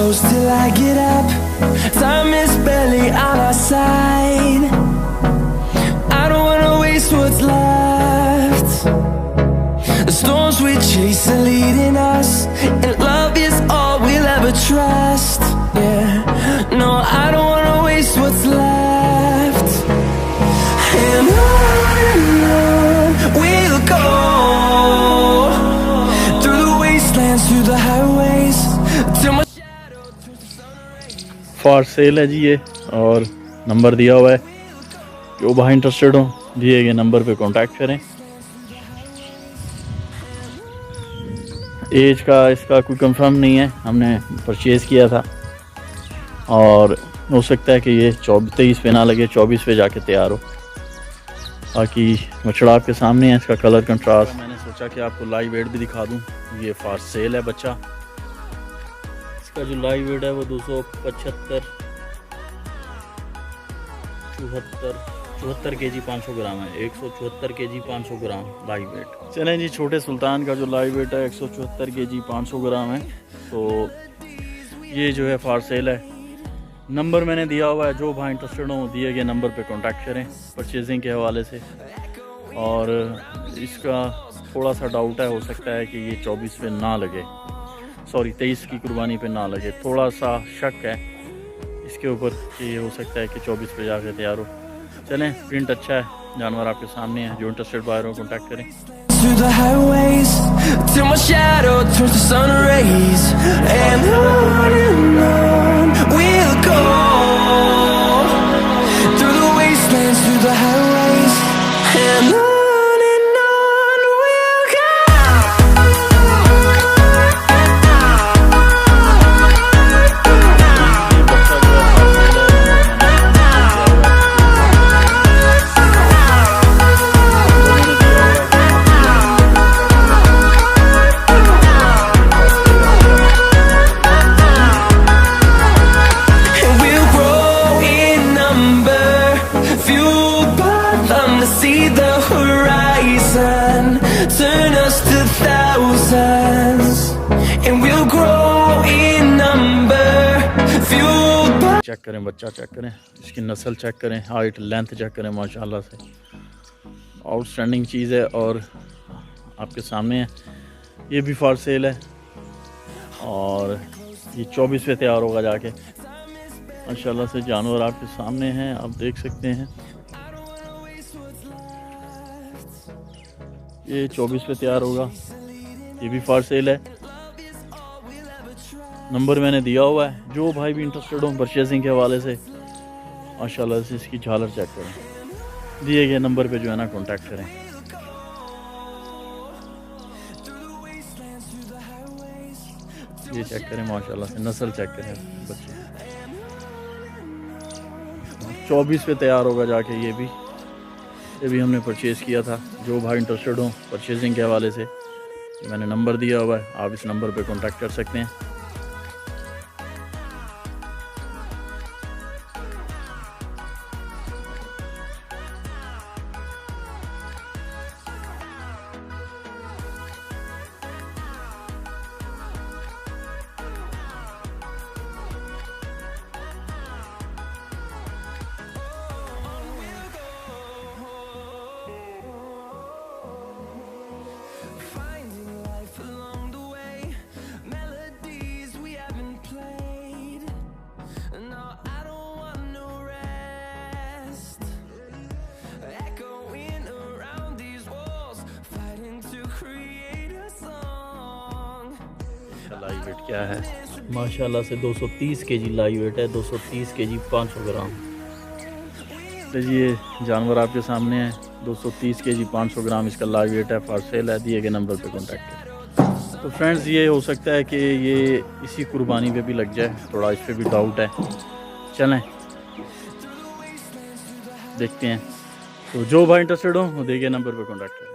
close till I get up. Time is barely on our side. I don't wanna waste what's left. The storms we chase are leading us, and love is all we'll ever trust. Yeah, no, I don't wanna waste what's left. And on we'll go, through the wastelands, through the highways, till my shadow turns to sun rays. For sale है जी ये, और number दिया हुआ है। जो भाई interested हो दिए गए नंबर पे कांटेक्ट करें। एज का इसका कोई कंफर्म नहीं है, हमने परचेज़ किया था, और हो सकता है कि ये 23 पे ना लगे, 24 पे जाके तैयार हो। बाकी बछड़ा आपके सामने है, इसका कलर कंट्रास्ट। मैंने सोचा कि आपको लाइव वेट भी दिखा दूं। ये फॉर सेल है बच्चा। इसका जो लाइव वेट है वो 274 केजी 500 ग्राम है। 174 केजी 500 ग्राम लाइव वेट। चलें जी, छोटे सुल्तान का जो लाइव वेट है 174 केजी 500 ग्राम है। तो ये जो है फॉर सेल है। नंबर मैंने दिया हुआ है, जो भाई इंटरेस्टेड हो दिए गए नंबर पे कांटेक्ट करें परचेजिंग के हवाले से। और इसका थोड़ा सा डाउट है, हो सकता है कि ये 24 पे ना लगे, सॉरी 23 की कुर्बानी पे ना लगे। थोड़ा सा शक है इसके ऊपर कि ये हो सकता है कि 24 पे जाके तैयार हो। चलें, प्रिंट अच्छा है, जानवर आपके सामने है। जो इंटरेस्टेड बायर हो कांटेक्ट करें। Through the highways, till my shadow turns to sun rays. And on we'll go, through the wastelands, through the highways. And on we'll go. See the horizon, turn us to thousands, and we'll grow in number, fueled by. Check करें बच्चा, check करें इसकी नस्ल, check करें height length check करें। माशाल्लाह से outstanding चीज़ है, और आपके सामने है। ये भी फॉर सेल है, और ये 24 पे तैयार होगा जाके। माशाल्लाह से जानवर आपके सामने हैं, आप देख सकते हैं। ये 24 पे तैयार होगा। ये भी फॉर सेल है। नंबर मैंने दिया हुआ है, जो भाई भी इंटरेस्टेड हो परचेजिंग के हवाले से माशाल्लाह से इसकी झालर चेक करें। दिए गए नंबर पे जो है ना कांटेक्ट करें। ये चेक करें माशाल्लाह से, नस्ल चेक करें बच्चे। 24 पे तैयार होगा जाके। ये भी हमने परचेज़ किया था। जो भाई इंटरेस्टेड हो परचेजिंग के हवाले से, मैंने नंबर दिया हुआ है, आप इस नंबर पे कांटेक्ट कर सकते हैं। लाइव वेट क्या है माशाल्लाह से 230 केजी लाइव वेट है। 230 केजी 500 ग्राम। तो ये जानवर आपके सामने है। 230 केजी 500 ग्राम इसका लाइव वेट है। फॉर सेल है। दिए गए नंबर पे कांटेक्ट करें। तो फ्रेंड्स, ये हो सकता है कि ये इसी कुर्बानी पे भी लग जाए, थोड़ा इस पर भी डाउट है। चलें देखते हैं। तो जो भाई इंटरेस्टेड हो वो दिए गए नंबर पे कांटेक्ट करें।